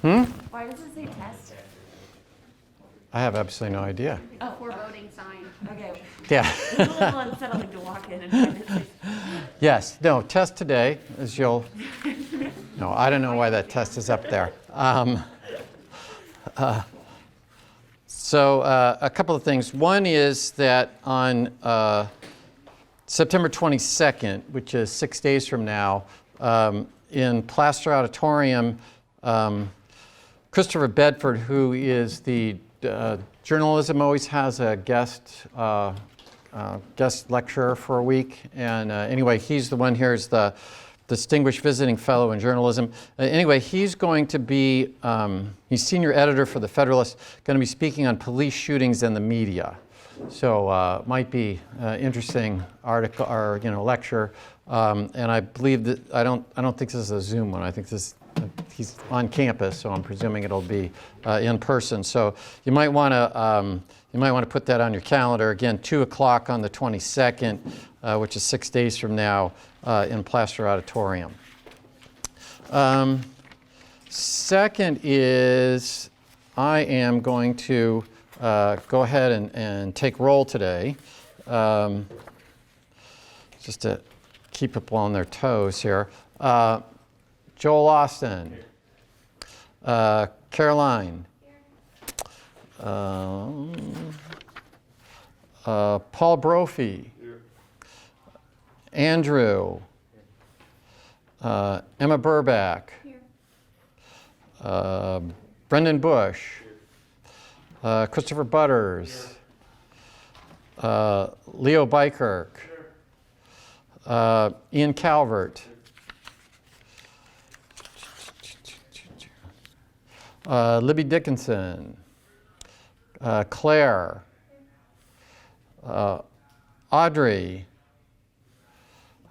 Why does it say test? I have absolutely no idea. A foreboding sign. Okay. Yeah. It's a little unsettling to walk in and find it. Yes. No, test today, as you'll... No, I don't know why that test is up there. So a couple of things. One is that on September 22nd, which is 6 days from now, in Plaster Auditorium, Christopher Bedford, who is the journalism, always has a guest lecturer for a week. And anyway, he's the one here is the Distinguished Visiting Fellow in Journalism. Anyway, he's going to be, he's senior editor for The Federalist, going to be speaking on police shootings and the media. So might be interesting article or lecture. And I believe that I don't think this is a Zoom one. I think this he's on campus, so I'm presuming it'll be in person. So you might want to put that on your calendar. Again, 2 o'clock on the 22nd, which is 6 days from now, in Plaster Auditorium. Second is I am going to go ahead and take roll today, just to keep people on their toes here. Joel Austin, Caroline, Paul Brophy, Andrew, Emma Burback, Brendan Bush, Christopher Butters, Leo Bykirk, Ian Calvert, Libby Dickinson, Claire, Audrey,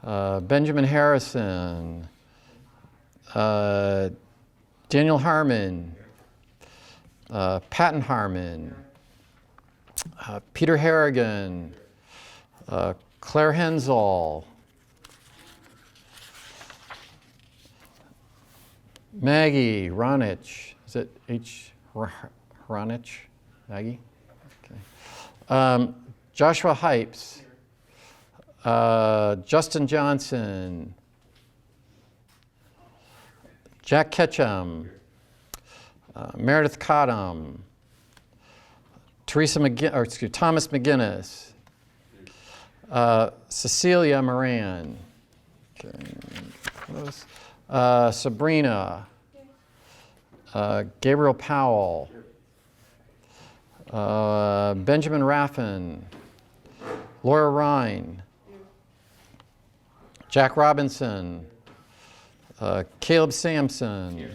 Benjamin Harrison, Daniel Harmon, Patton Harmon, Peter Harrigan, Claire Hensel, Maggie Ronich. Is it H. Ronich? Maggie? Okay. Joshua Hypes, Justin Johnson, Jack Ketchum, Meredith Cottom, Thomas McGinnis, Cecilia Moran, okay. Sabrina, Gabriel Powell, Benjamin Raffin, Laura Rhine, Jack Robinson, Caleb Sampson,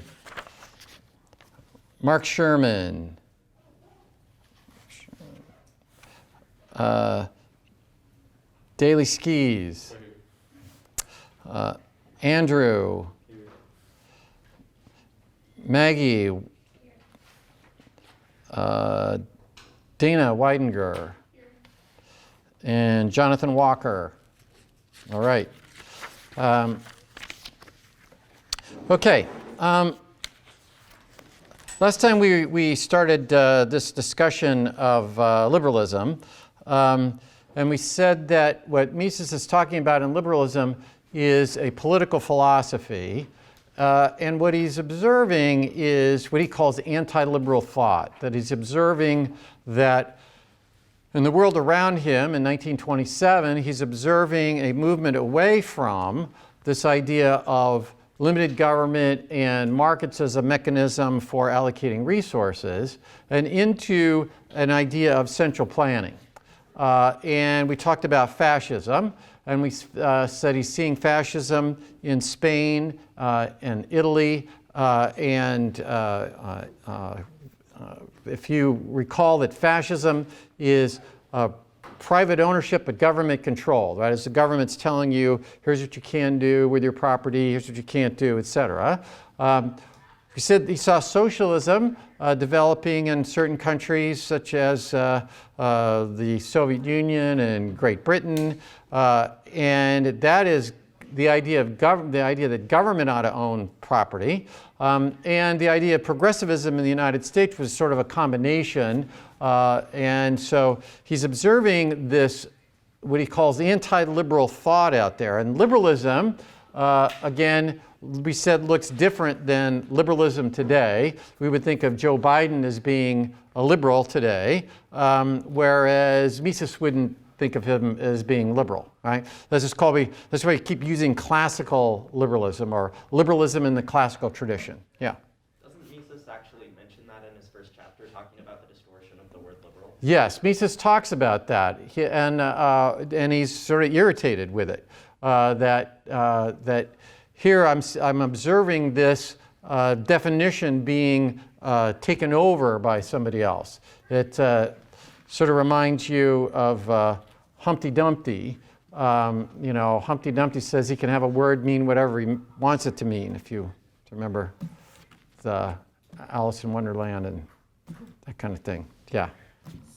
Mark Sherman, Daily Skis, Andrew, Maggie, Dana Weidinger, and Jonathan Walker. All right. Okay. Last time we started this discussion of liberalism, and we said that what Mises is talking about in liberalism is a political philosophy, and what he's observing is what he calls anti-liberal thought, that he's observing that in the world around him in 1927, he's observing a movement away from this idea of limited government and markets as a mechanism for allocating resources, and into an idea of central planning. And we talked about fascism, and we said he's seeing fascism in Spain and Italy, and if you recall that fascism is private ownership but government control, right? As the government's telling you, here's what you can do with your property, here's what you can't do, etc. He said he saw socialism developing in certain countries such as the Soviet Union and Great Britain, and that is the idea that government ought to own property, and the idea of progressivism in the United States was sort of a combination. And so he's observing this, what he calls anti-liberal thought out there. And liberalism, again, we said looks different than liberalism today. We would think of Joe Biden as being a liberal today, whereas Mises wouldn't think of him as being liberal, right? That's why we keep using classical liberalism or liberalism in the classical tradition. Yeah. Doesn't Mises actually mention that in his first chapter, talking about the distortion of the word liberal? Yes, Mises talks about that, and he's sort of irritated with it. That here I'm observing this definition being taken over by somebody else. It sort of reminds you of Humpty Dumpty. Humpty Dumpty says he can have a word mean whatever he wants it to mean, if you remember the Alice in Wonderland and that kind of thing. Yeah.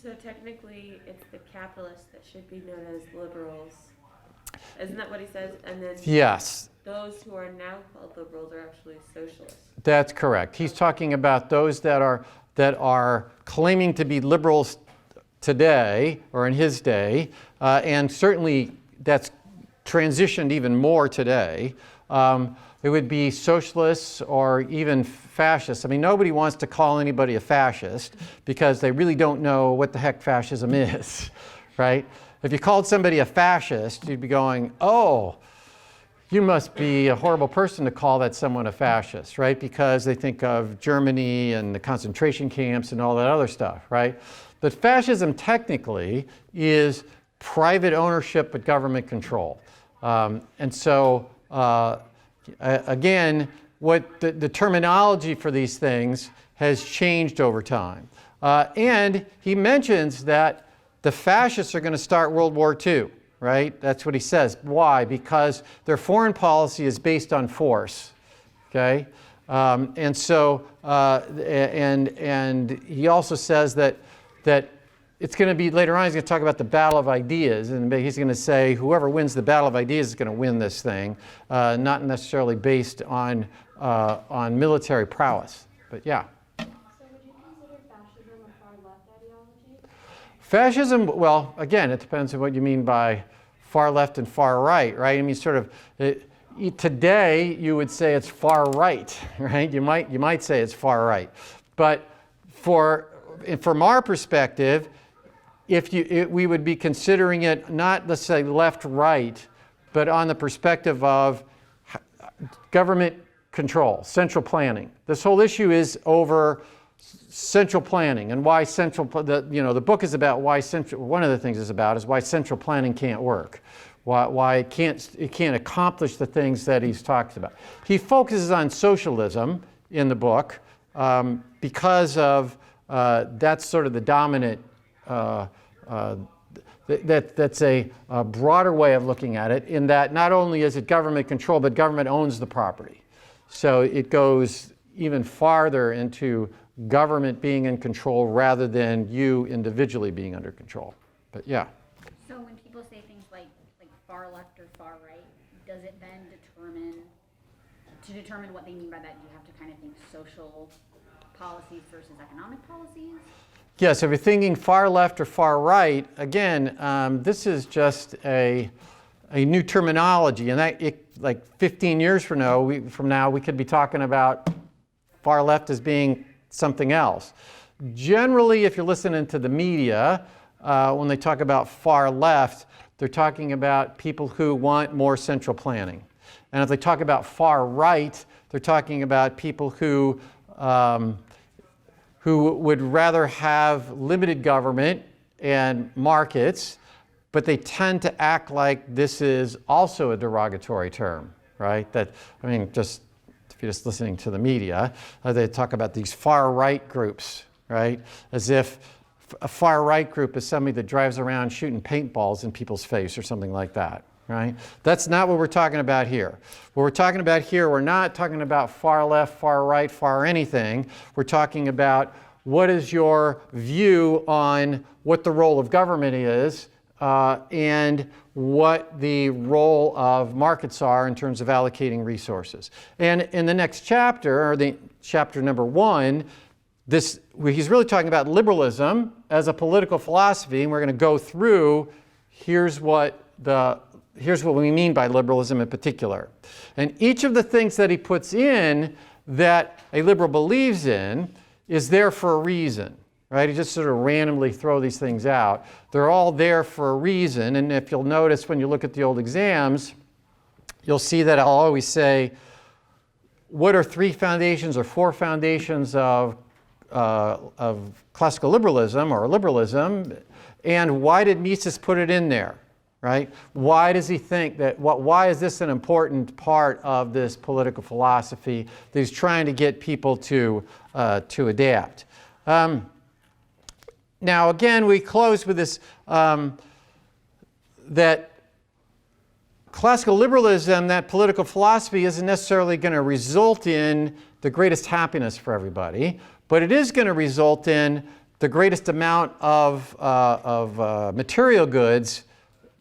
So technically, it's the capitalists that should be known as liberals. Isn't that what he says? And then Yes. those who are now called liberals are actually socialists. That's correct. He's talking about those that are claiming to be liberals today or in his day, and certainly that's transitioned even more today. It would be socialists or even fascists. I mean, nobody wants to call anybody a fascist because they really don't know what the heck fascism is, right? If you called somebody a fascist, you'd be going, oh, you must be a horrible person to call that someone a fascist, right? Because they think of Germany and the concentration camps and all that other stuff, right? But fascism technically is private ownership but government control. And so, again, what the terminology for these things has changed over time. And he mentions that the fascists are going to start World War II, right? That's what he says. Why? Because their foreign policy is based on force, okay? And so, and he also says that it's going to be, later on, he's going to talk about the battle of ideas, and he's going to say whoever wins the battle of ideas is going to win this thing, not necessarily based on military prowess. But yeah. So would you consider fascism a far-left ideology? Fascism, well, again, it depends on what you mean by far left and far right, right? I mean, sort of, today you would say it's far right, right? You might say it's far right. But from our perspective, we would be considering it not, let's say, left-right, but on the perspective of government control, central planning. This whole issue is over central planning and why the book is about why one of the things is why central planning can't work, why it can't accomplish the things that he's talked about. He focuses on socialism in the book because of that's sort of the dominant. That's a broader way of looking at it, in that not only is it government control, but government owns the property. So it goes even farther into government being in control rather than you individually being under control. But yeah. So when people say things like far left or far right, does it then determine what they mean by that, you have to kind of think social policies versus economic policies? Yes, if you're thinking far left or far right, again, this is just a new terminology, and like 15 years from now, we could be talking about far left as being something else. Generally, if you're listening to the media, when they talk about far left, they're talking about people who want more central planning. And if they talk about far right, they're talking about people who would rather have limited government and markets, but they tend to act like this is also a derogatory term, right? Just if you're just listening to the media, they talk about these far right groups, right? As if a far right group is somebody that drives around shooting paintballs in people's face or something like that, right? That's not what we're talking about here. What we're talking about here, we're not talking about far left, far right, far anything. We're talking about what is your view on what the role of government is and what the role of markets are in terms of allocating resources. And in the next chapter, or the chapter number 1, he's really talking about liberalism as a political philosophy, and we're going to go through here's what we mean by liberalism in particular. And each of the things that he puts in that a liberal believes in is there for a reason. Right? He just sort of randomly throw these things out. They're all there for a reason. And if you'll notice when you look at the old exams, you'll see that I'll always say, what are 3 foundations or 4 foundations of classical liberalism or liberalism? And why did Mises put it in there? Right? Why does he think that, why is this an important part of this political philosophy that he's trying to get people to adapt? Now, again, we close with this, that classical liberalism, that political philosophy, isn't necessarily going to result in the greatest happiness for everybody, but it is going to result in the greatest amount of material goods,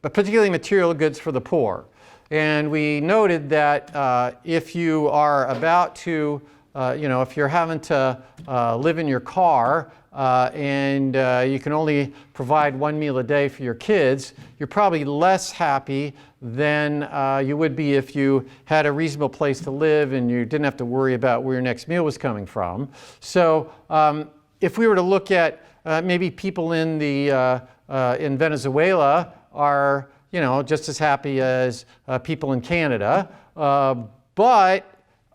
but particularly material goods for the poor. And we noted that if you are about to, if you're having to live in your car, and you can only provide 1 meal a day for your kids, you're probably less happy than you would be if you had a reasonable place to live and you didn't have to worry about where your next meal was coming from. So if we were to look at maybe people in Venezuela are just as happy as people in Canada, but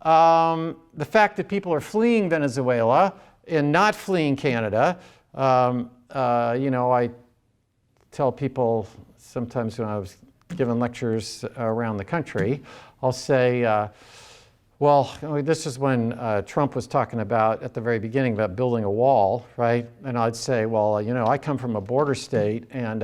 the fact that people are fleeing Venezuela and not fleeing Canada, I tell people sometimes when I was giving lectures around the country, I'll say, this is when Trump was talking about, at the very beginning, about building a wall, right? And I'd say, I come from a border state, and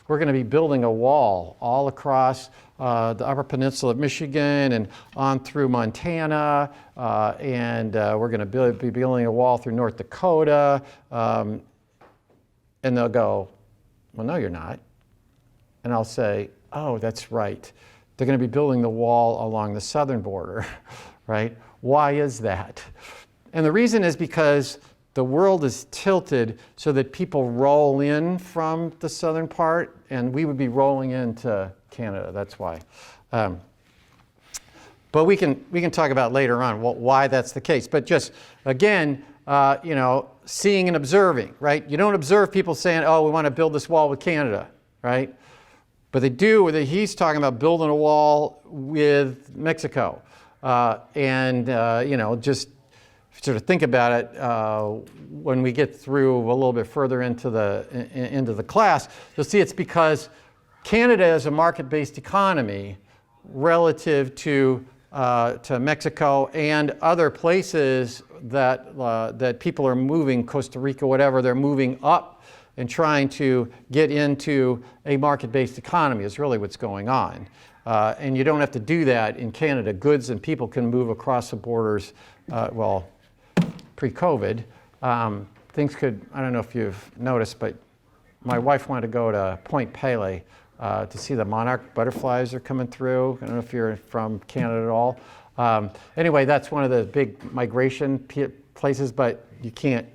we're going to be building a wall all across the Upper Peninsula of Michigan and on through Montana, and we're going to be building a wall through North Dakota. And they'll go, well, no, you're not. And I'll say, oh, that's right. They're going to be building the wall along the southern border, right? Why is that? And the reason is because the world is tilted so that people roll in from the southern part, and we would be rolling into Canada. That's why. But we can talk about later on why that's the case. But just again, seeing and observing, right? You don't observe people saying, "Oh, we want to build this wall with Canada," right? But they do. He's talking about building a wall with Mexico, just sort of think about it when we get through a little bit further into the class. You'll see it's because Canada is a market-based economy relative to Mexico and other places that people are moving, Costa Rica, whatever, they're moving up and trying to get into a market-based economy is really what's going on. And you don't have to do that in Canada. Goods and people can move across the borders, pre-COVID. Things could, I don't know if you've noticed, but my wife wanted to go to Point Pelee to see the monarch butterflies are coming through. I don't know if you're from Canada at all. Anyway, that's one of the big migration places, but you can't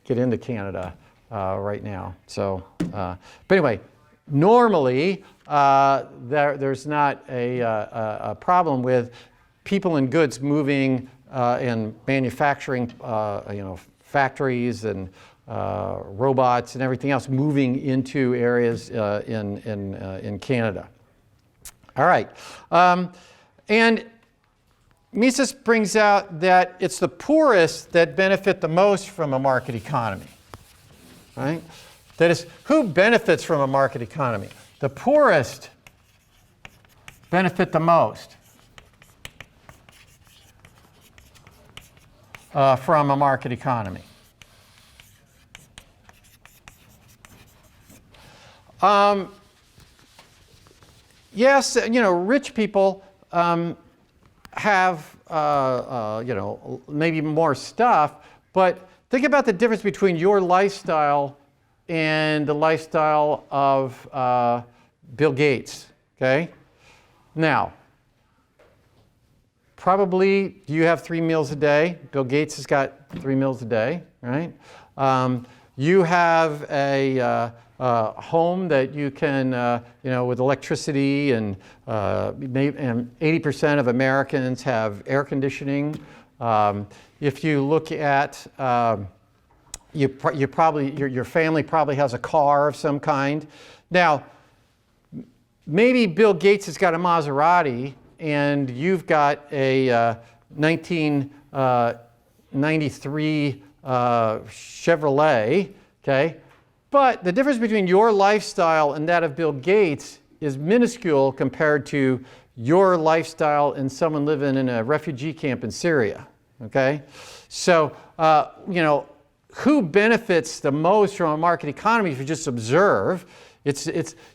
get into Canada right now. So, but anyway, normally there's not a problem with people and goods moving and manufacturing, factories and robots and everything else moving into areas in Canada. All right. And Mises brings out that it's the poorest that benefit the most from a market economy. Right? That is, who benefits from a market economy? The poorest benefit the most from a market economy. Yes, rich people have, maybe more stuff, but think about the difference between your lifestyle and the lifestyle of Bill Gates, okay? Now, probably you have 3 meals a day. Bill Gates has got 3 meals a day, right? You have a home that you can, with electricity, and 80% of Americans have air conditioning. If you look at, your family probably has a car of some kind. Now, maybe Bill Gates has got a Maserati, and you've got a 1993 Chevrolet, okay? But the difference between your lifestyle and that of Bill Gates is minuscule compared to your lifestyle and someone living in a refugee camp in Syria, okay? So, who benefits the most from a market economy if you just observe?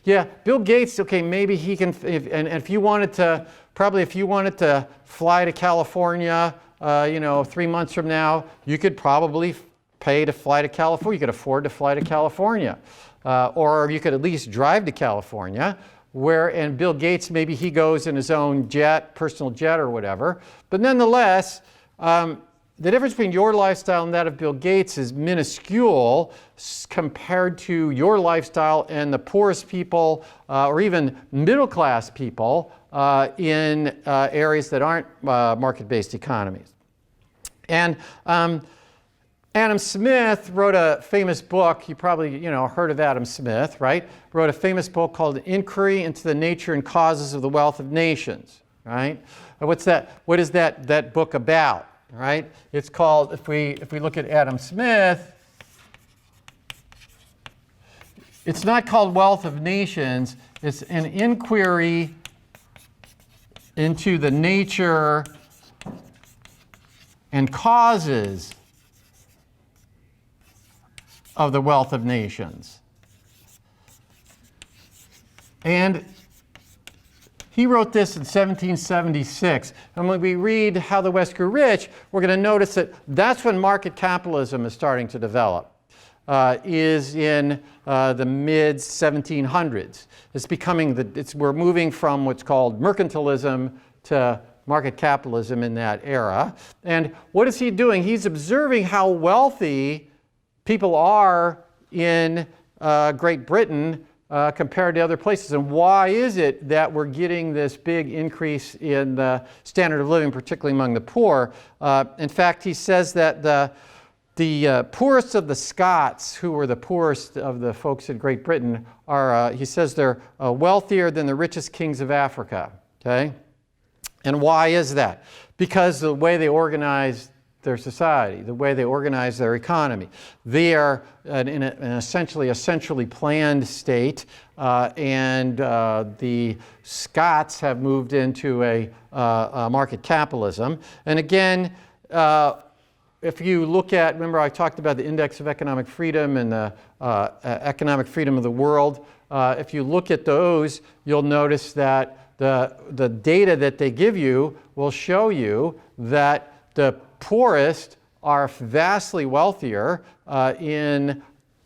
Yeah, Bill Gates, okay, maybe he can, if you wanted to fly to California, 3 months from now, you could probably pay to fly to California. You could afford to fly to California. Or you could at least drive to California, and Bill Gates, maybe he goes in his own jet, personal jet or whatever. But nonetheless, the difference between your lifestyle and that of Bill Gates is minuscule compared to your lifestyle and the poorest people or even middle-class people in areas that aren't market-based economies. And Adam Smith wrote a famous book. You probably heard of Adam Smith, right? Wrote a famous book called Inquiry into the Nature and Causes of the Wealth of Nations, right? What's that? What is that book about? Right? It's called, if we look at Adam Smith, it's not called Wealth of Nations. It's an inquiry into the nature and causes of the wealth of nations. And he wrote this in 1776. And when we read How the West Grew Rich, we're going to notice that that's when market capitalism is starting to develop, is in the mid-1700s. We're moving from what's called mercantilism to market capitalism in that era. And what is he doing? He's observing how wealthy people are in Great Britain compared to other places. And why is it that we're getting this big increase in the standard of living, particularly among the poor? In fact, he says that the poorest of the Scots, who were the poorest of the folks in Great Britain, he says they're wealthier than the richest kings of Africa. Okay? And why is that? Because the way they organize their society, the way they organize their economy. They are in a centrally planned state, and the Scots have moved into a market capitalism. And again, if you look at, remember I talked about the index of economic freedom and the economic freedom of the world. If you look at those, you'll notice that the data that they give you will show you that the poorest are vastly wealthier in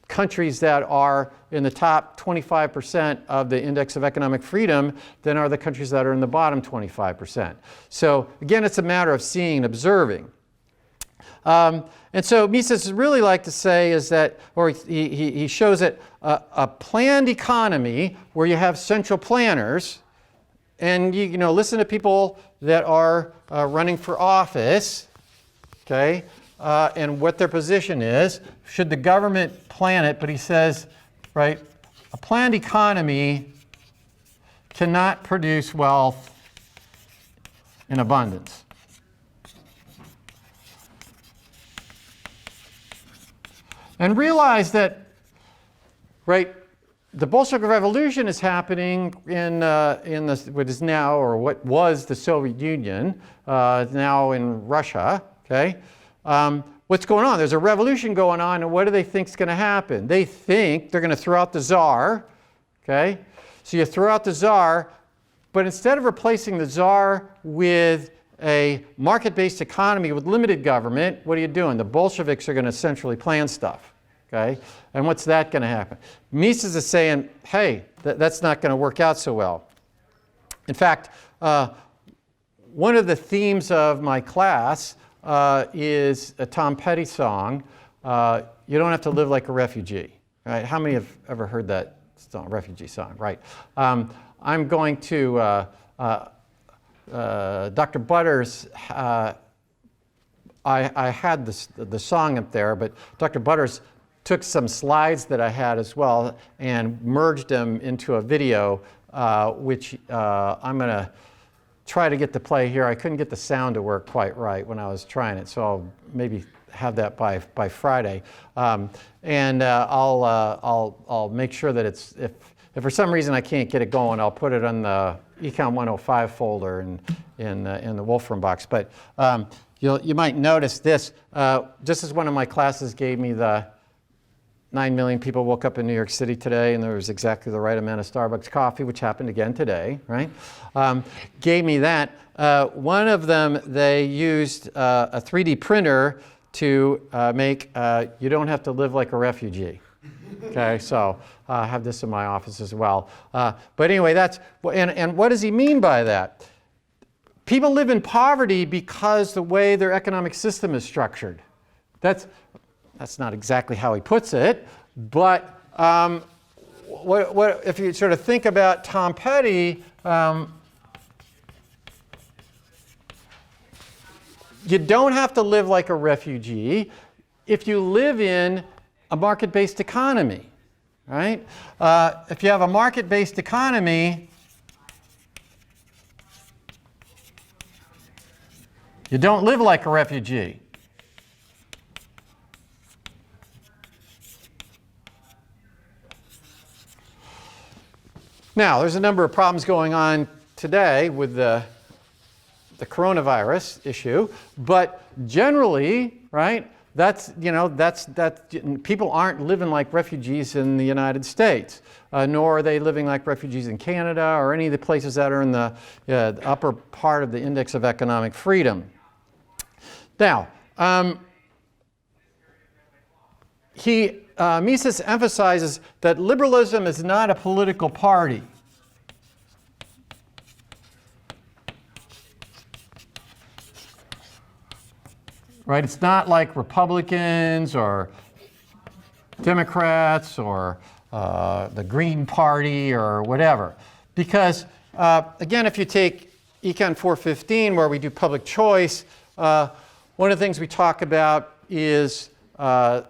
countries that are in the top 25% of the index of economic freedom than are the countries that are in the bottom 25%. So again, it's a matter of seeing and observing. And so Mises really like to say is that, or he shows that a planned economy where you have central planners, and you listen to people that are running for office, okay, and what their position is. Should the government plan it? But he says, right, a planned economy cannot produce wealth in abundance. And realize that, right, the Bolshevik Revolution is happening in what is now, or what was the Soviet Union, now in Russia. Okay, what's going on? There's a revolution going on, and what do they think is going to happen? They think they're going to throw out the czar. Okay, so you throw out the czar, but instead of replacing the czar with a market-based economy with limited government, what are you doing? The Bolsheviks are going to centrally plan stuff. Okay? And what's that going to happen? Mises is saying, hey, that's not going to work out so well. In fact, one of the themes of my class is a Tom Petty song, You Don't Have to Live Like a Refugee. Right? How many have ever heard that song, refugee song? Right. I'm going to, Dr. Butters, I had the song up there, but Dr. Butters took some slides that I had as well and merged them into a video, which I'm going to try to get to play here. I couldn't get the sound to work quite right when I was trying it, so I'll maybe have that by Friday. And I'll make sure that it's, if for some reason I can't get it going, I'll put it on the ECON 105 folder in the Wolfram box. But you might notice this, just as one of my classes gave me the 9 million people woke up in New York City today and there was exactly the right amount of Starbucks coffee, which happened again today, right? Gave me that. One of them, they used a 3D printer to make You Don't Have to Live Like a Refugee. Okay, so I have this in my office as well. But anyway, that's, and what does he mean by that? People live in poverty because the way their economic system is structured. That's not exactly how he puts it, but if you sort of think about Tom Petty, you don't have to live like a refugee if you live in a market-based economy, right? If you have a market-based economy, you don't live like a refugee. Now, there's a number of problems going on today with the coronavirus issue, but generally, right, that's people aren't living like refugees in the United States, nor are they living like refugees in Canada or any of the places that are in the upper part of the index of economic freedom. Now, Mises emphasizes that liberalism is not a political party. Right? It's not like Republicans or Democrats or the Green Party or whatever. Because, again, if you take Econ 415, where we do public choice, one of the things we talk about is why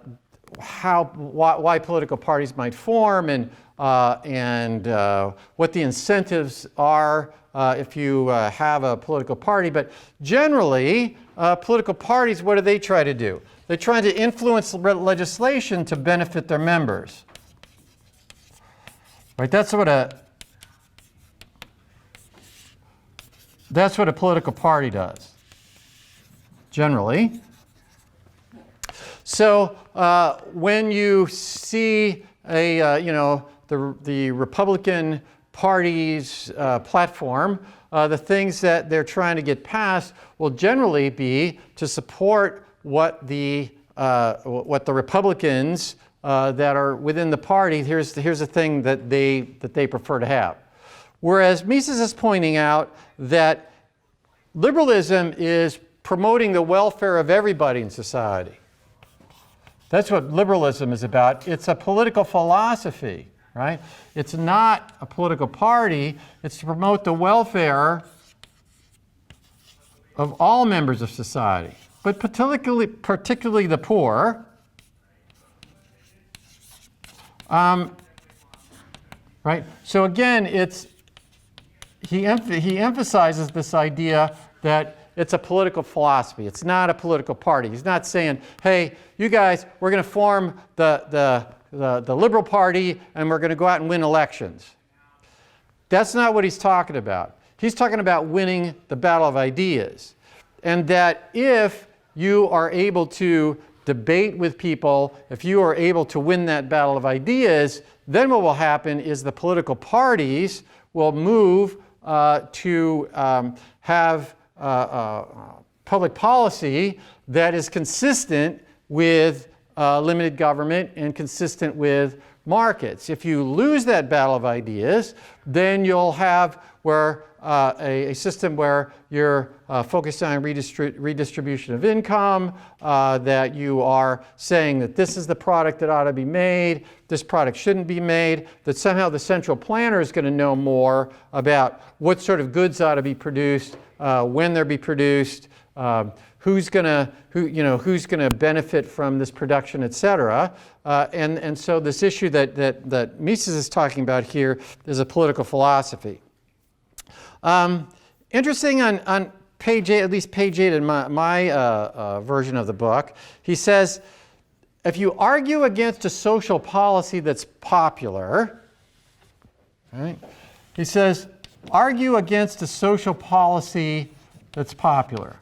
political parties might form and what the incentives are if you have a political party. But generally, political parties, what do they try to do? They try to influence legislation to benefit their members. Right? That's what a political party does, generally. So when you see the Republican Party's platform, the things that they're trying to get passed will generally be to support what the Republicans that are within the party. Here's the thing that they prefer to have. Whereas Mises is pointing out that liberalism is promoting the welfare of everybody in society. That's what liberalism is about. It's a political philosophy, right? It's not a political party. It's to promote the welfare of all members of society, but particularly the poor. Right? So again, he emphasizes this idea that it's a political philosophy. It's not a political party. He's not saying, hey, you guys, we're going to form the Liberal Party and we're going to go out and win elections. That's not what he's talking about. He's talking about winning the battle of ideas. And that if you are able to debate with people, if you are able to win that battle of ideas, then what will happen is the political parties will move to have public policy that is consistent with limited government and consistent with markets. If you lose that battle of ideas, then you'll have where a system where you're focused on redistribution of income, that you are saying that this is the product that ought to be made, this product shouldn't be made, that somehow the central planner is going to know more about what sort of goods ought to be produced, when they'll be produced, who's going to benefit from this production, et cetera. And so this issue that Mises is talking about here is a political philosophy. Interesting on page 8, at least page 8 in my version of the book, he says, if you argue against a social policy that's popular, right? He says, argue against a social policy that's popular.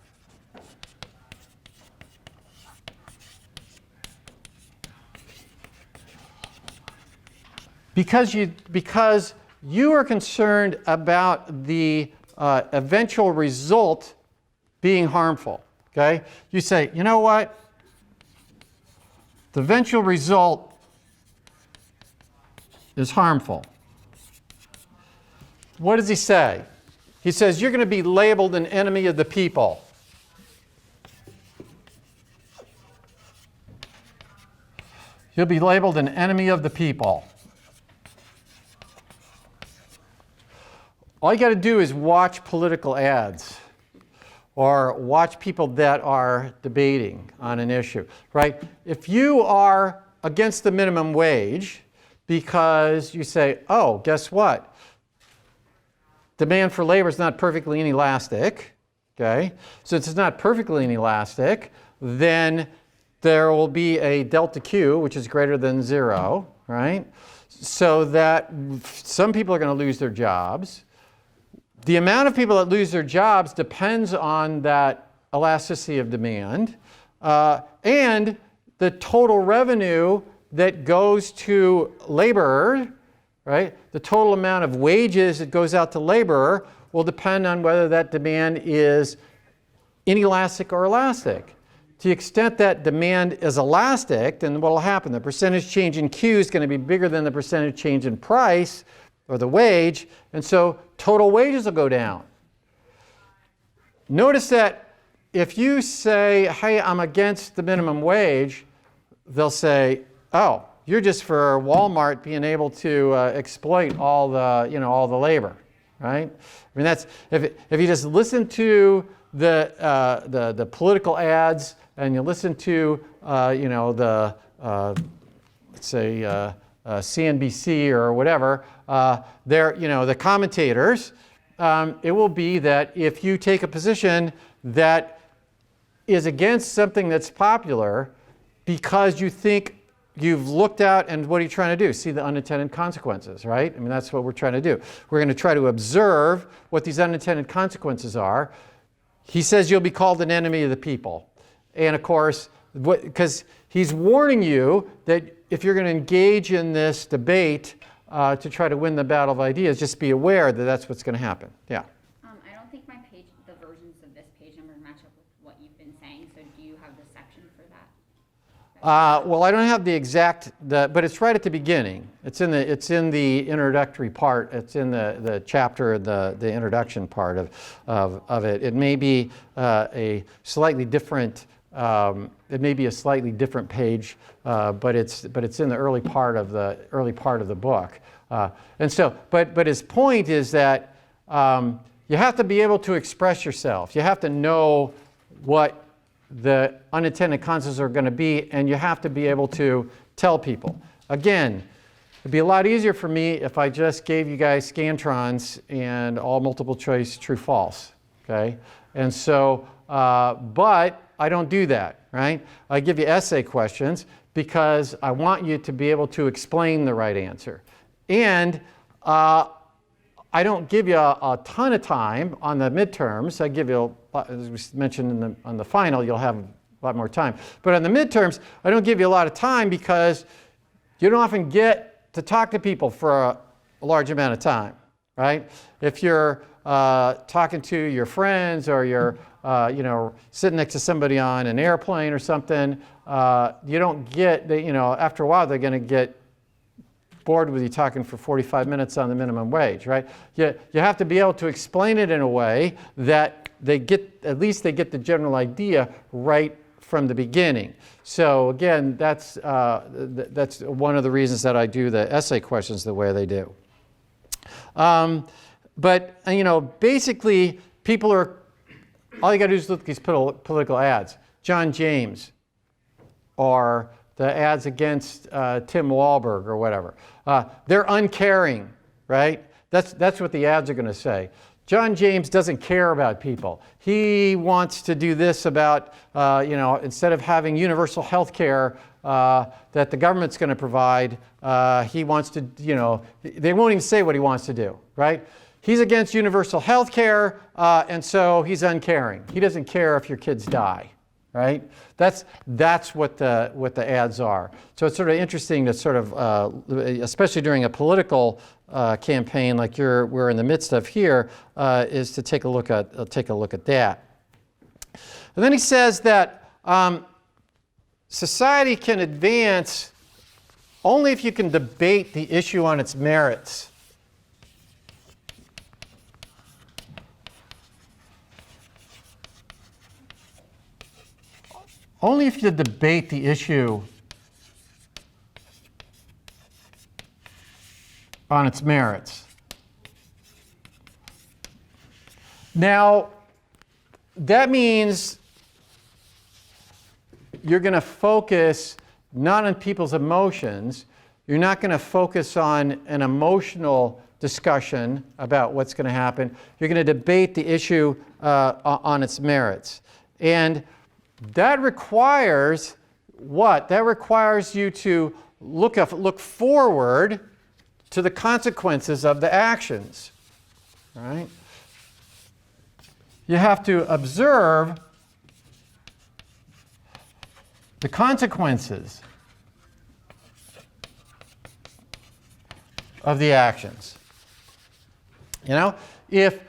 Because you are concerned about the eventual result being harmful. Okay? You say, you know what? The eventual result is harmful. What does he say? He says, you're going to be labeled an enemy of the people. You'll be labeled an enemy of the people. All you got to do is watch political ads or watch people that are debating on an issue, right? If you are against the minimum wage because you say, oh, guess what? Demand for labor is not perfectly inelastic, okay? Since it's not perfectly inelastic, then there will be a delta Q, which is greater than 0, right? So that some people are going to lose their jobs. The amount of people that lose their jobs depends on that elasticity of demand and the total revenue that goes to laborer, right? The total amount of wages that goes out to laborer will depend on whether that demand is inelastic or elastic. To the extent that demand is elastic, then what will happen? The percentage change in Q is going to be bigger than the percentage change in price, or the wage, and so total wages will go down. Notice that if you say, hey, I'm against the minimum wage, they'll say, oh, you're just for Walmart being able to exploit all the labor, right? I mean, that's if you just listen to the political ads and you listen to let's say CNBC or whatever, the commentators, it will be that if you take a position that is against something that's popular because you think you've looked out and what are you trying to do? See the unintended consequences, right? I mean, that's what we're trying to do. We're going to try to observe what these unintended consequences are. He says you'll be called an enemy of the people. And of course, because he's warning you that if you're going to engage in this debate to try to win the battle of ideas, just be aware that that's what's going to happen. Yeah. I don't think the versions of this page number match up with what you've been saying. So do you have the section for that? Well, I don't have the exact, but it's right at the beginning. It's in the introductory part. It's in the chapter, the introduction part of it. It may be a slightly different. It may be a slightly different page, but it's in the early part of the book. And so, but his point is that you have to be able to express yourself. You have to know what the unintended consequences are going to be, and you have to be able to tell people. Again, it'd be a lot easier for me if I just gave you guys scantrons and all multiple choice true false. Okay, and so, but I don't do that, right? I give you essay questions because I want you to be able to explain the right answer. And I don't give you a ton of time on the midterms. I give you, as we mentioned on the final, you'll have a lot more time. But on the midterms, I don't give you a lot of time because you don't often get to talk to people for a large amount of time, right? If you're talking to your friends or you're sitting next to somebody on an airplane or something, you don't get, after a while they're going to get bored with you talking for 45 minutes on the minimum wage, right? You have to be able to explain it in a way that at least they get the general idea right from the beginning. So again, that's one of the reasons that I do the essay questions the way they do. But basically, all you got to do is look at these political ads. John James, or the ads against Tim Walberg or whatever. They're uncaring, right? That's what the ads are going to say. John James doesn't care about people. He wants to do this about, instead of having universal health care that the government's going to provide, he wants to, they won't even say what he wants to do, right? He's against universal health care, and so he's uncaring. He doesn't care if your kids die, right? That's what the ads are. So it's sort of interesting to sort of, especially during a political campaign like we're in the midst of here, is to take a look at that. And then he says that society can advance only if you can debate the issue on its merits. Only if you debate the issue on its merits. Now, that means you're going to focus not on people's emotions. You're not going to focus on an emotional discussion about what's going to happen. You're going to debate the issue on its merits. And that requires what? That requires you to look forward to the consequences of the actions, right? You have to observe the consequences of the actions. If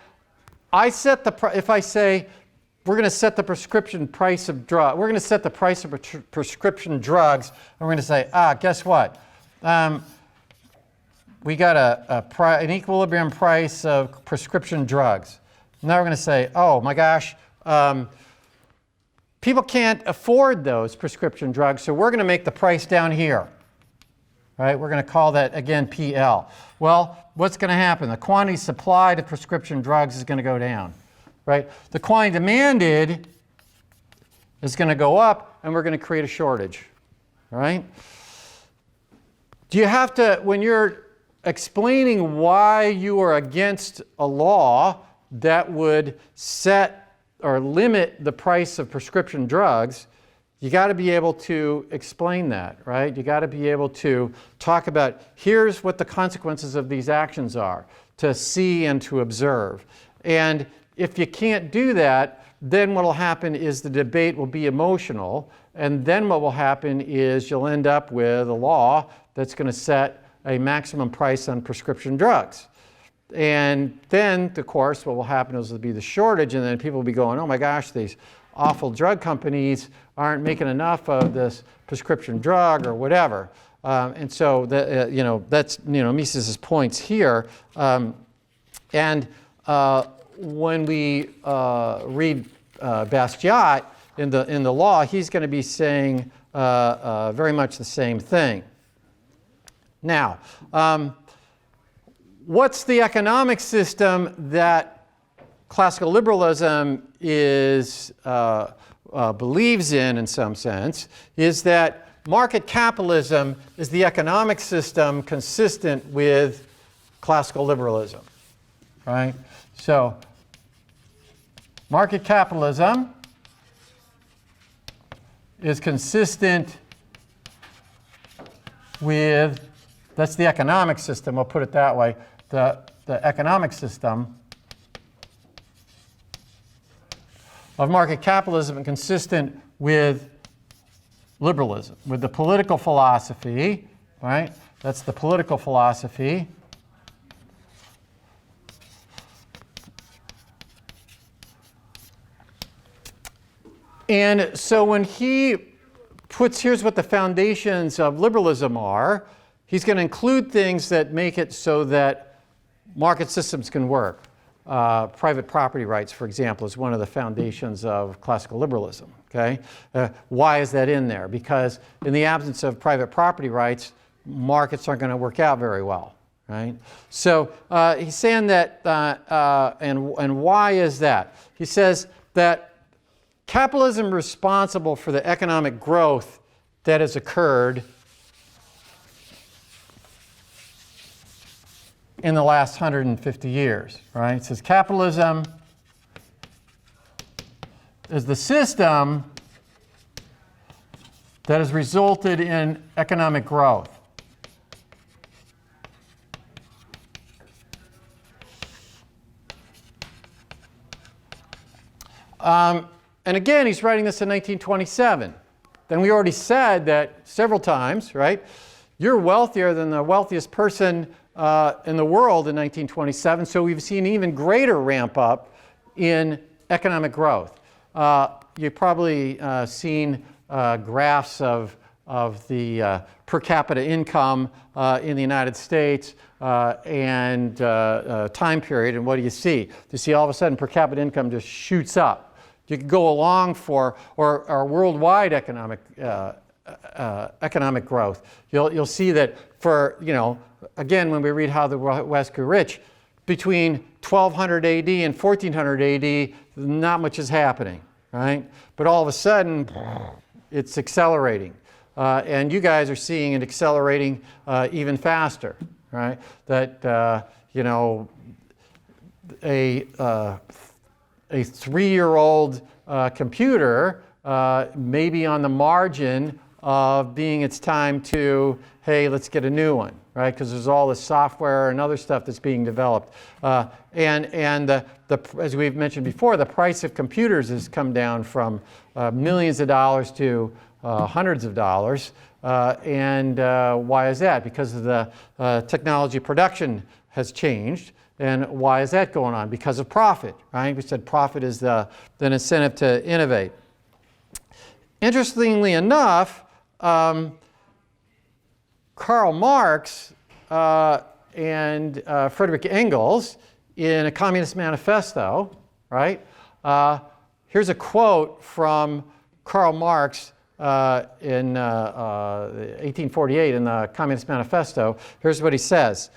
I say we're going to set the prescription price of drugs, we're going to set the price of prescription drugs, and we're going to say, guess what? We got an equilibrium price of prescription drugs. Now we're going to say, oh my gosh, people can't afford those prescription drugs, so we're going to make the price down here. Right? We're going to call that, again, PL. Well, what's going to happen? The quantity supplied of prescription drugs is going to go down. Right? The quantity demanded is going to go up, and we're going to create a shortage. Right? Do you have to, when you're explaining why you are against a law that would set or limit the price of prescription drugs, you got to be able to explain that, right? You got to be able to talk about, here's what the consequences of these actions are, to see and to observe. And if you can't do that, then what will happen is the debate will be emotional, and then what will happen is you'll end up with a law that's going to set a maximum price on prescription drugs. And then, of course, what will happen is there'll be the shortage, and then people will be going, oh my gosh, these awful drug companies aren't making enough of this prescription drug or whatever. And so, that's Mises's points here. When we read Bastiat in the law, he's going to be saying very much the same thing. Now, what's the economic system that classical liberalism believes in some sense, is that market capitalism is the economic system consistent with classical liberalism, right? So, market capitalism is consistent with, that's the economic system, we'll put it that way, the economic system of market capitalism is consistent with liberalism, with the political philosophy, right? That's the political philosophy And so when he puts, here's what the foundations of liberalism are, he's going to include things that make it so that market systems can work. Private property rights, for example, is one of the foundations of classical liberalism. Okay? Why is that in there? Because in the absence of private property rights, markets aren't going to work out very well. Right? So he's saying that, and why is that? He says that capitalism is responsible for the economic growth that has occurred in the last 150 years, right? It says capitalism is the system that has resulted in economic growth. And again, he's writing this in 1927. Then we already said that several times, right? You're wealthier than the wealthiest person in the world in 1927, so we've seen even greater ramp up in economic growth. You've probably seen graphs of the per capita income in the United States and time period, and what do you see? You see all of a sudden per capita income just shoots up. You could go along for, or worldwide economic growth. You'll see that for, again, when we read How the West Grew Rich, between 1200 AD and 1400 AD, not much is happening, right? But all of a sudden, it's accelerating. And you guys are seeing it accelerating even faster, right? That, a 3-year-old computer may be on the margin of being it's time to, hey, let's get a new one, right? Because there's all this software and other stuff that's being developed. And as we've mentioned before, the price of computers has come down from millions of dollars to hundreds of dollars. And why is that? Because of the technology production has changed. And why is that going on? Because of profit, right? We said profit is the incentive to innovate. Interestingly enough, Karl Marx and Friedrich Engels in a Communist Manifesto, right? Here's a quote from Karl Marx in 1848 in the Communist Manifesto. Here's what he says.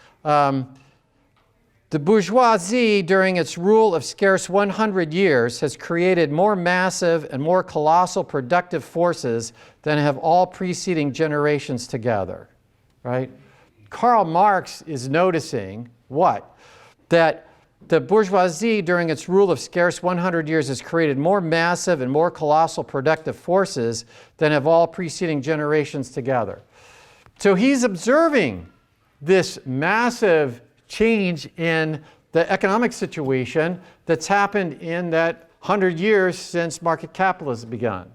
The bourgeoisie, during its rule of scarce 100 years, has created more massive and more colossal productive forces than have all preceding generations together, right? Karl Marx is noticing what? That the bourgeoisie, during its rule of scarce 100 years, has created more massive and more colossal productive forces than have all preceding generations together. So he's observing this massive change in the economic situation that's happened in that 100 years since market capitalism begun.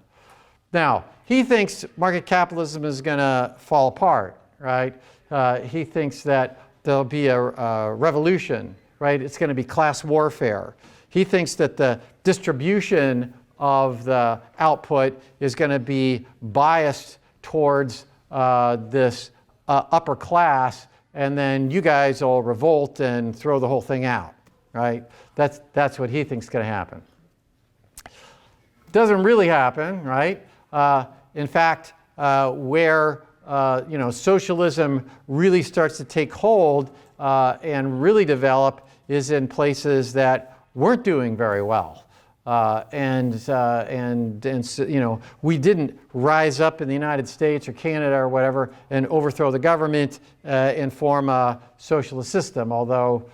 Now, he thinks market capitalism is going to fall apart, right? He thinks that there'll be a revolution, right? It's going to be class warfare. He thinks that the distribution of the output is going to be biased towards this upper class, and then you guys will revolt and throw the whole thing out, right? That's what he thinks is going to happen. Doesn't really happen, right? In fact, where socialism really starts to take hold and really develop is in places that weren't doing very well. We didn't rise up in the United States or Canada or whatever and overthrow the government and form a socialist system, although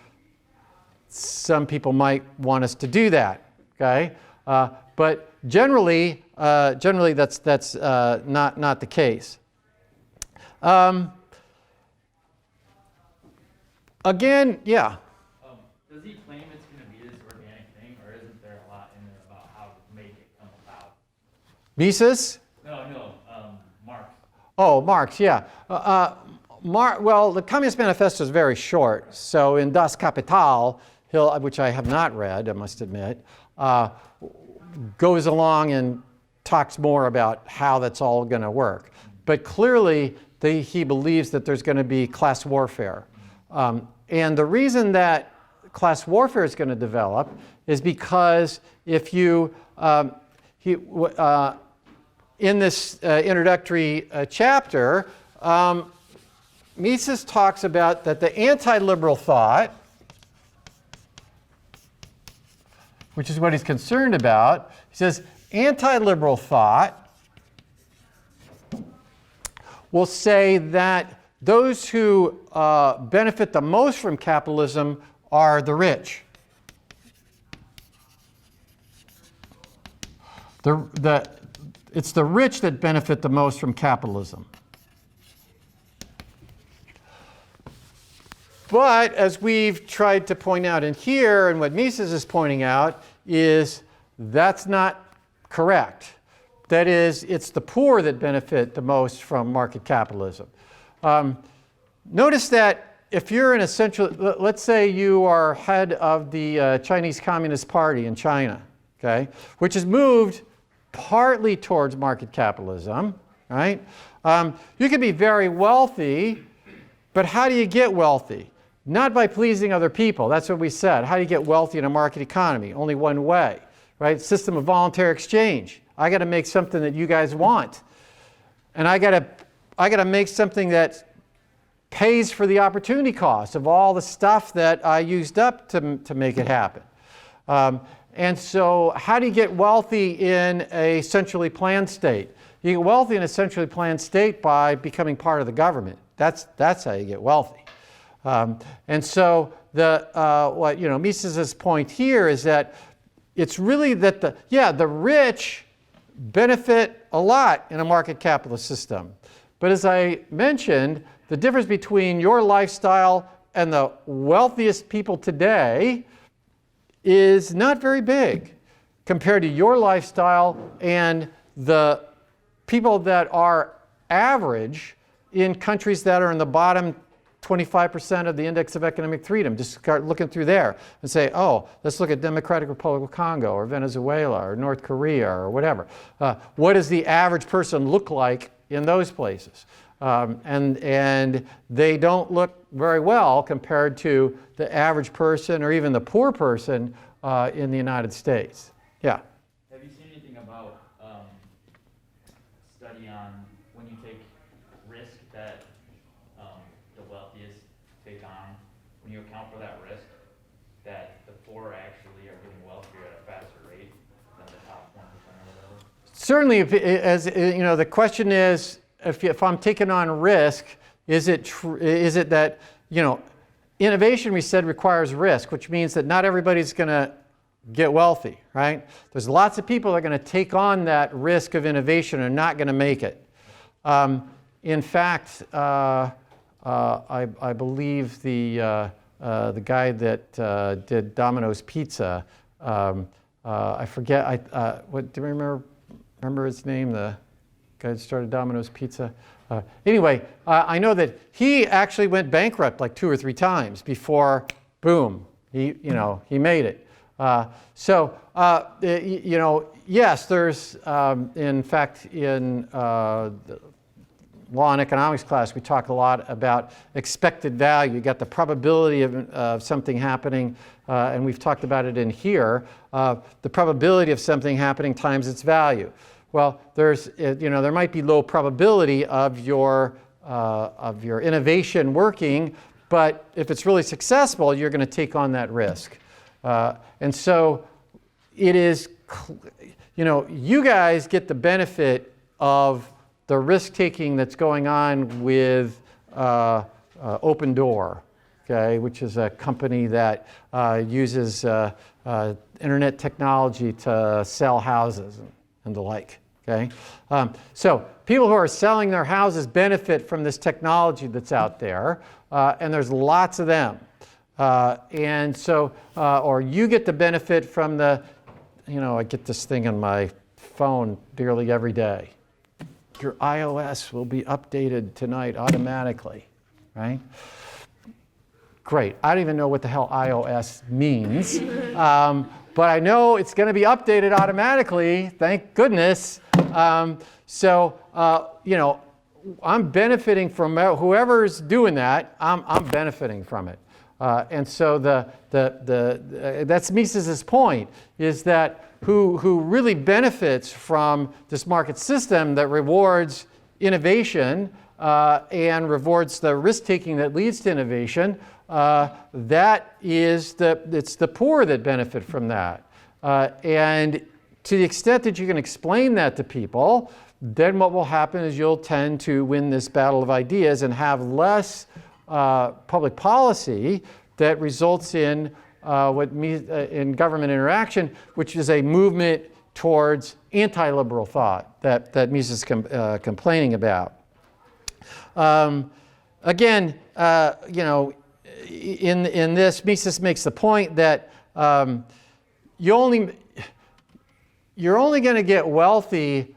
some people might want us to do that, okay? But generally that's not the case. Again, yeah. Does he claim it's going to be this organic thing, or isn't there a lot in there about how to make it come about? Mises? No, Marx. Oh, Marx, yeah. Well, the Communist Manifesto is very short. So in Das Kapital, which I have not read, I must admit, goes along and talks more about how that's all going to work. But clearly, he believes that there's going to be class warfare. And the reason that class warfare is going to develop is because if you, in this introductory chapter, Mises talks about that the anti-liberal thought, which is what he's concerned about, he says anti-liberal thought will say that those who benefit the most from capitalism are the rich. It's the rich that benefit the most from capitalism. But as we've tried to point out in here, and what Mises is pointing out, is that's not correct. That is, it's the poor that benefit the most from market capitalism. Notice that if you're in a central, let's say you are head of the Chinese Communist Party in China, okay, which has moved partly towards market capitalism, right? You can be very wealthy, but how do you get wealthy? Not by pleasing other people. That's what we said. How do you get wealthy in a market economy? Only one way, right? System of voluntary exchange. I got to make something that you guys want, and I got to make something that pays for the opportunity cost of all the stuff that I used up to make it happen. And so, how do you get wealthy in a centrally planned state? You get wealthy in a centrally planned state by becoming part of the government. That's how you get wealthy. And so what Mises's point here is that it's really that the rich benefit a lot in a market capitalist system. But as I mentioned, the difference between your lifestyle and the wealthiest people today is not very big compared to your lifestyle and the people that are average in countries that are in the bottom 25% of the index of economic freedom. Just start looking through there and say, oh, let's look at Democratic Republic of Congo or Venezuela or North Korea or whatever. What does the average person look like in those places? And they don't look very well compared to the average person or even the poor person in the United States. Yeah? Have you seen anything about study on when you take risk that the wealthiest take on, when you account for that risk, that the poor actually are getting wealthier at a faster rate than the top 1% or whatever? Certainly, the question is, if I'm taking on risk, is it that, innovation, we said, requires risk, which means that not everybody's going to get wealthy, right? There's lots of people that are going to take on that risk of innovation and are not going to make it. In fact, I believe the guy that did Domino's Pizza, I forget, what do you remember his name? The guy that started Domino's Pizza. Anyway, I know that he actually went bankrupt like 2 or 3 times before, boom, he made it. Yes, there's, in fact, in law and economics class, we talk a lot about expected value. You got the probability of something happening, and we've talked about it in here. The probability of something happening times its value. Well, there might be low probability of your innovation working, but if it's really successful, you're going to take on that risk. And so it is, you guys get the benefit of the risk-taking that's going on with Open Door, okay, which is a company that uses internet technology to sell houses and the like. Okay, so people who are selling their houses benefit from this technology that's out there, and there's lots of them. And so, or you get the benefit from the, I get this thing on my phone nearly every day. Your iOS will be updated tonight automatically, right? Great. I don't even know what the hell iOS means, but I know it's going to be updated automatically, thank goodness. You know, I'm benefiting from whoever's doing that. I'm benefiting from it. And so that's Mises's point, is that who really benefits from this market system that rewards innovation and rewards the risk-taking that leads to innovation, it's the poor that benefit from that. And to the extent that you can explain that to people, then what will happen is you'll tend to win this battle of ideas and have less public policy that results in in government interaction, which is a movement towards anti-liberal thought that Mises is complaining about. Again, you know, in this, Mises makes the point that you're only going to get wealthy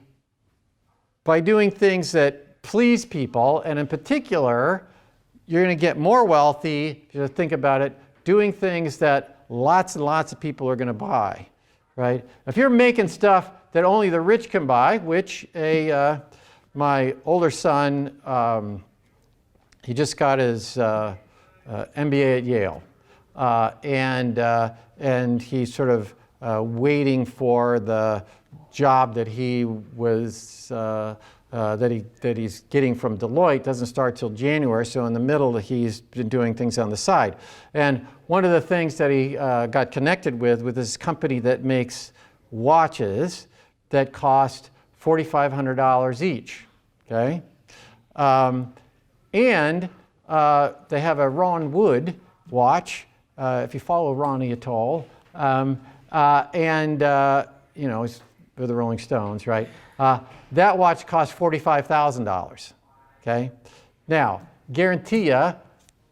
by doing things that please people, and in particular, you're going to get more wealthy, if you think about it, doing things that lots and lots of people are going to buy, right? If you're making stuff that only the rich can buy, which my older son, he just got his MBA at Yale, and he's sort of waiting for the job that he was that he's getting from Deloitte. Doesn't start till January, so in the middle he's been doing things on the side. And one of the things that he got connected with this company that makes watches that cost $4,500 each. Okay, and they have a Ron Wood watch. If you follow Ronnie at all, you know, he's with the Rolling Stones, right? That watch costs $45,000. Okay, now guarantee you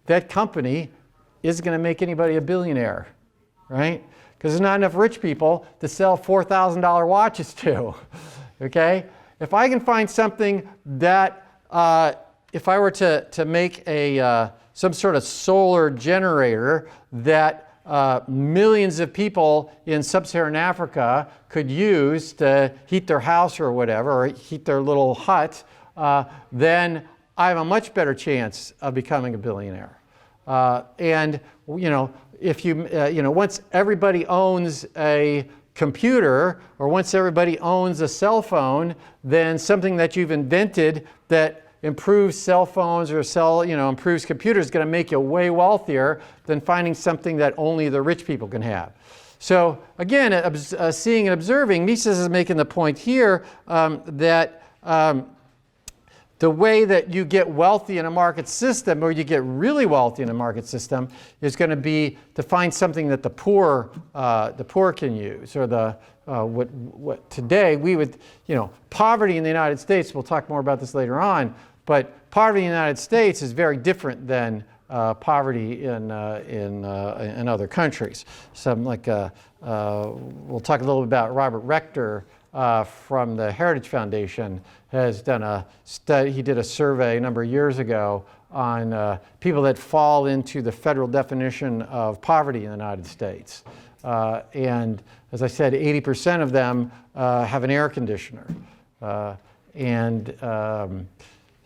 that company isn't going to make anybody a billionaire, right? Because there's not enough rich people to sell $4,000 watches to. Okay, if I can find something that if I were to make some sort of solar generator that millions of people in sub-Saharan Africa could use to heat their house or whatever, or heat their little hut, then I have a much better chance of becoming a billionaire. And you know, if you know, once everybody owns a computer, or once everybody owns a cell phone, then something that you've invented that improves cell phones or improves computers is going to make you way wealthier than finding something that only the rich people can have. So again, seeing and observing, Mises is making the point here that the way that you get wealthy in a market system, or you get really wealthy in a market system, is going to be to find something that the poor can use, or what today we would, you know, poverty in the United States. We'll talk more about this later on. But poverty in the United States is very different than poverty in other countries. Some we'll talk a little bit about Robert Rector from the Heritage Foundation has done a study. He did a survey a number of years ago on people that fall into the federal definition of poverty in the United States. And as I said, 80% of them have an air conditioner.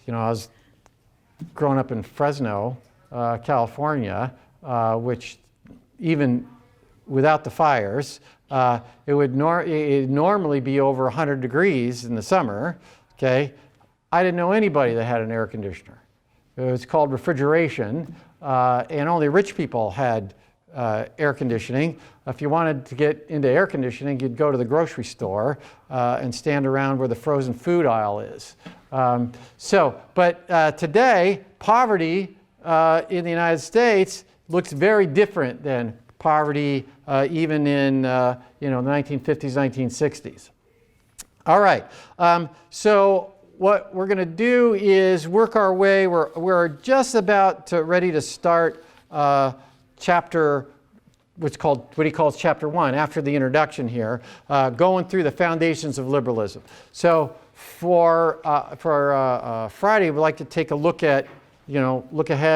You know, I was growing up in Fresno, California, which even without the fires, it would normally be over 100 degrees in the summer. Okay, I didn't know anybody that had an air conditioner. It was called refrigeration, and only rich people had air conditioning. If you wanted to get into air conditioning, you'd go to the grocery store and stand around where the frozen food aisle is. But today, poverty in the United States looks very different than poverty even in the 1950s, 1960s. All right, so what we're going to do is work our way. We're just about ready to start chapter, what he calls chapter 1, after the introduction here, going through the foundations of liberalism. So for Friday, we'd like to take a look ahead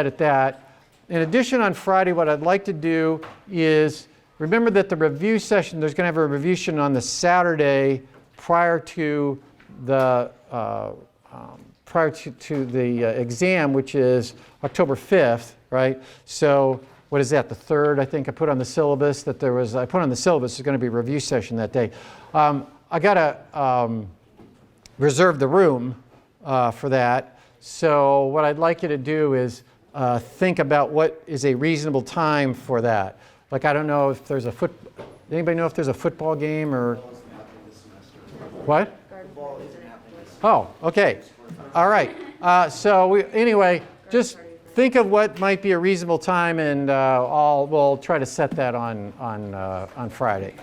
at that. In addition, on Friday, what I'd like to do is remember that the review session, there's going to have a review session on the Saturday prior to prior to the exam, which is October 5th, right? So what is that, the 3rd, I think I put on the syllabus that there was, I put on the syllabus there's going to be a review session that day. I got to reserve the room for that. So what I'd like you to do is think about what is a reasonable time for that. Like, I don't know if there's anybody know if there's a football game or? What? Oh, okay. All right. Anyway, just think of what might be a reasonable time, and we'll try to set that on Friday.